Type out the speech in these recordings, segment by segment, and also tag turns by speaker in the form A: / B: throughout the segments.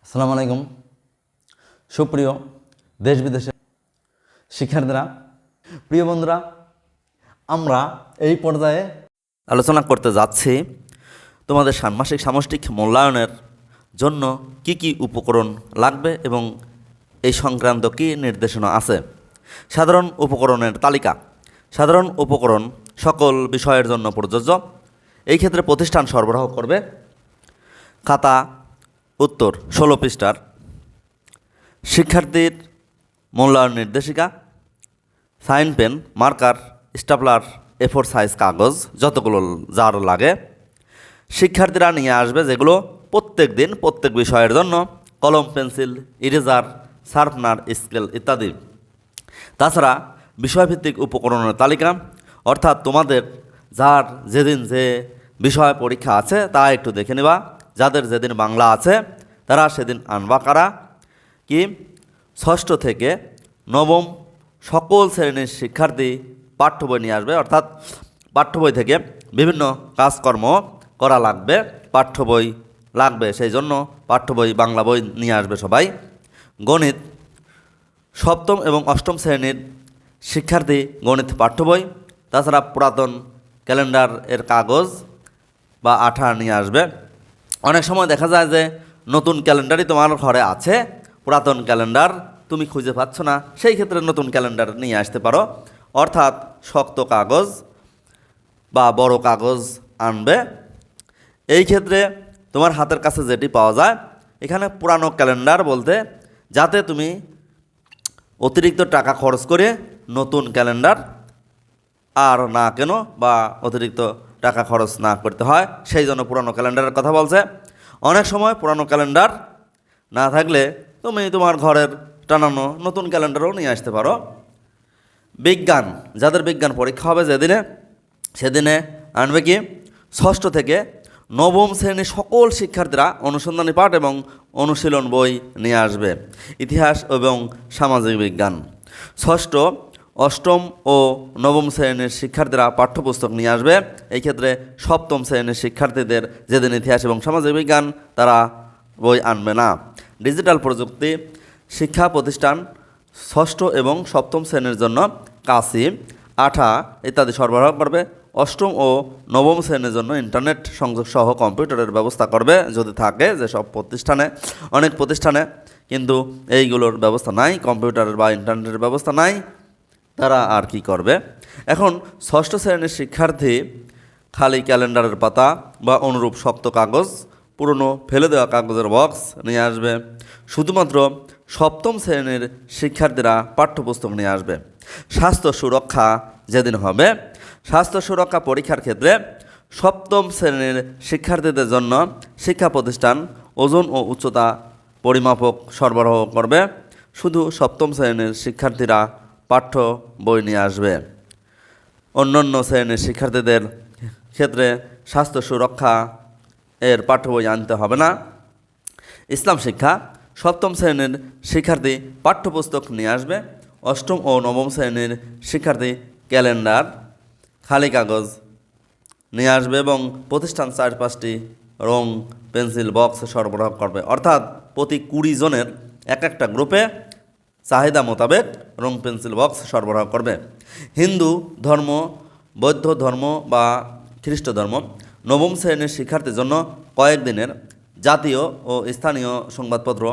A: আসসালামু আলাইকুম। সুপ্রিয় দেশ বিদেশের শিক্ষার্থীরা, প্রিয় বন্ধুরা, আমরা এই পর্যায়ে আলোচনা করতে যাচ্ছি তোমাদের ষান্মাসিক সামষ্টিক মূল্যায়নের জন্য কি কি উপকরণ লাগবে এবং এই সংক্রান্ত কী নির্দেশনা আছে। সাধারণ উপকরণের তালিকা। সাধারণ উপকরণ সকল বিষয়ের জন্য প্রযোজ্য। এই ক্ষেত্রে প্রতিষ্ঠান সরবরাহ করবে খাতা উত্তর 16 পৃষ্ঠার, শিক্ষার্থীর মূল্যায়ন নির্দেশিকা, sign pen, marker, stapler, A4 size কাগজ যতগুলো যার লাগে শিক্ষার্থীরা নিয়ে আসবে, যেগুলো প্রত্যেক দিন প্রত্যেক বিষয়ের জন্য কলম, পেন্সিল, ইরেজার, শার্পনার, স্কেল ইত্যাদি। তাছাড়া বিষয়ভিত্তিক উপকরণের তালিকা, অর্থাৎ তোমাদের যার যেদিন যে বিষয় পরীক্ষা আছে তা একটু দেখে নেবা। যাদের যেদিন বাংলা আছে তারা সেদিন আনবা কারা কি 6ষ্ঠ থেকে 9ম সকল শ্রেণীর শিক্ষার্থী পাঠ্য বই নিয়ে আসবে, অর্থাৎ পাঠ্য বই থেকে বিভিন্ন কাজকর্ম করা লাগবে, পাঠ্য বই লাগবে, সেই জন্য পাঠ্য বই বাংলা বই নিয়ে আসবে সবাই। গণিত 7ম এবং 8ম শ্রেণীর শিক্ষার্থী গণিত পাঠ্য বই, তাছাড়া পুরাতন ক্যালেন্ডার এর কাগজ বা আঠা নিয়ে আসবে। অনেক সময় দেখা যায় যে নতুন ক্যালেন্ডারই তোমার ঘরে আছে, পুরাতন ক্যালেন্ডার তুমি খুঁজে পাচ্ছ না, সেই ক্ষেত্রে নতুন ক্যালেন্ডার নিয়ে আসতে পারো, অর্থাৎ শক্ত কাগজ বা বড় কাগজ আনবে। এই ক্ষেত্রে তোমার হাতের কাছে যেটি পাওয়া যায়, এখানে পুরানো ক্যালেন্ডার বলতে যাতে তুমি অতিরিক্ত টাকা খরচ করে নতুন ক্যালেন্ডার আর না কেন বা অতিরিক্ত টাকা খরচ না করতে হয়, সেই জন্য পুরানো ক্যালেন্ডারের কথা বলছে। অনেক সময় পুরানো ক্যালেন্ডার না থাকলে তুমি তোমার ঘরের টানানো নতুন ক্যালেন্ডারও নিয়ে আসতে পারো। বিজ্ঞান, যাদের বিজ্ঞান পরীক্ষা হবে যেদিনে, সেদিনে আনবে কি 6ষ্ঠ থেকে 9ম শ্রেণীর সকল শিক্ষার্থীরা অনুসন্ধানী পাঠ এবং অনুশীলন বই নিয়ে আসবে। ইতিহাস এবং সামাজিক বিজ্ঞান 6ষ্ঠ, 8ম ও 9ম শ্রেণীর শিক্ষার্থীরা পাঠ্যপুস্তক নিয়ে আসবে। এই ক্ষেত্রে 7ম শ্রেণীর শিক্ষার্থীদের যেদিন ইতিহাস এবং সামাজিক বিজ্ঞান তারা বই আনবে না। ডিজিটাল প্রযুক্তি শিক্ষা প্রতিষ্ঠান 6ষ্ঠ এবং 7ম শ্রেণীর জন্য কাঁচি, আঠা ইত্যাদি সরবরাহ করবে। 8ম ও 9ম শ্রেণীর জন্য ইন্টারনেট সংযোগ সহ কম্পিউটারের ব্যবস্থা করবে, যদি থাকে, যেসব প্রতিষ্ঠানে, অনেক প্রতিষ্ঠানে কিন্তু এইগুলোর ব্যবস্থা নাই, কম্পিউটারের বা ইন্টারনেটের ব্যবস্থা নাই, তারা আর কি করবে। এখন 6ষ্ঠ শ্রেণীর শিক্ষার্থী খালি ক্যালেন্ডারের পাতা বা অনুরূপ শক্ত কাগজ, পুরনো ফেলে দেওয়া কাগজের বক্স নিয়ে আসবে। শুধুমাত্র 7ম শ্রেণীর শিক্ষার্থীরা পাঠ্যপুস্তক নিয়ে আসবে। স্বাস্থ্য সুরক্ষা যেদিন হবে, স্বাস্থ্য সুরক্ষা পরীক্ষার ক্ষেত্রে 7ম শ্রেণীর শিক্ষার্থীদের জন্য শিক্ষা প্রতিষ্ঠান ওজন ও উচ্চতা পরিমাপক সরবরাহ করবে। শুধু 7ম শ্রেণীর শিক্ষার্থীরা পাঠ্য বই নিয়ে আসবে। অন্যান্য শ্রেণীর শিক্ষার্থীদের ক্ষেত্রে স্বাস্থ্য সুরক্ষা এর পাঠ্য বই আনতে হবে না। ইসলাম শিক্ষা 7ম শ্রেণীর শিক্ষার্থী পাঠ্যপুস্তক নিয়ে আসবে। 8ম ও 9ম শ্রেণীর শিক্ষার্থী ক্যালেন্ডার, খালি কাগজ নিয়ে আসবে এবং প্রতিষ্ঠান 4-5টি রং পেন্সিল বক্স সরবরাহ করবে, অর্থাৎ প্রতি 20 জনের এক একটা গ্রুপে চাহিদা মোতাবেক রং পেন্সিল বক্স সরবরাহ করবে। হিন্দু ধর্ম, বৌদ্ধ ধর্ম বা খ্রিস্ট ধর্ম 9ম শ্রেণীর শিক্ষার্থীর জন্য কয়েকদিনের জাতীয় ও স্থানীয় সংবাদপত্র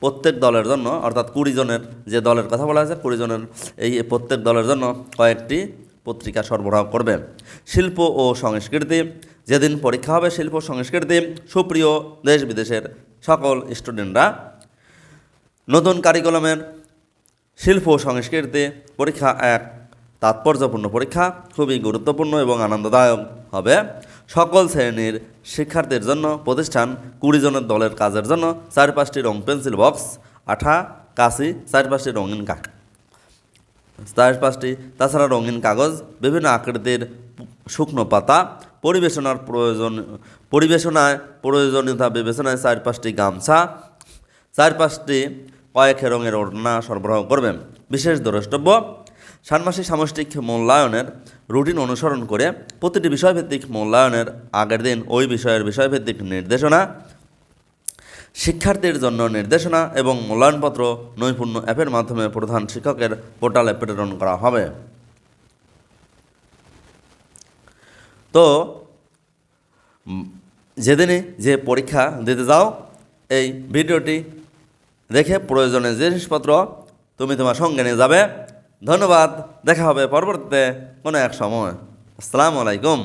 A: প্রত্যেক দলের জন্য, অর্থাৎ 20 জনের যে দলের কথা বলা হয়েছে, 20 জনের এই প্রত্যেক দলের জন্য কয়েকটি পত্রিকা সরবরাহ করবে। শিল্প ও সংস্কৃতি, যেদিন পরীক্ষা হবে শিল্প সংস্কৃতি, সুপ্রিয় দেশ বিদেশের সকল স্টুডেন্টরা নতুন কারিকুলামের শিল্প ও সংস্কৃতি পরীক্ষা এক তাৎপর্যপূর্ণ পরীক্ষা, খুবই গুরুত্বপূর্ণ এবং আনন্দদায়ক হবে। সকল শ্রেণীর শিক্ষার্থীর জন্য প্রতিষ্ঠান 20 জনের দলের কাজের জন্য 4-5টি রং পেন্সিল বক্স, আঠা, কাঁচি, 4-5টি রঙিন 4-5টি তাছাড়া রঙিন কাগজ, বিভিন্ন আকৃতির শুকনো পাতা, পরিবেশনায় প্রয়োজনীয়তা বিবেচনায় 4-5টি গামছা, 4-5টি কয়েক রঙের ওড়না সরবরাহ করবে। বিশেষ দ্রষ্টব্য, ষান্মাসিক সামষ্টিক মূল্যায়নের রুটিন অনুসরণ করে প্রতিটি বিষয়ভিত্তিক মূল্যায়নের আগের দিন ওই বিষয়ের বিষয়ভিত্তিক নির্দেশনা শিক্ষার্থীর জন্য নির্দেশনা এবং মূল্যায়নপত্র নৈপুণ্য অ্যাপের মাধ্যমে প্রধান শিক্ষকের পোর্টালে প্রেরণ করা হবে। তো যেদিনই যে পরীক্ষা দিতে যাও এই ভিডিওটি দেখে প্রয়োজনীয় জিনিসপত্র তুমি তোমার সঙ্গে নিয়ে যাবে। ধন্যবাদ, দেখা হবে পরবর্তীতে কোনো এক সময়। আসসালামু আলাইকুম।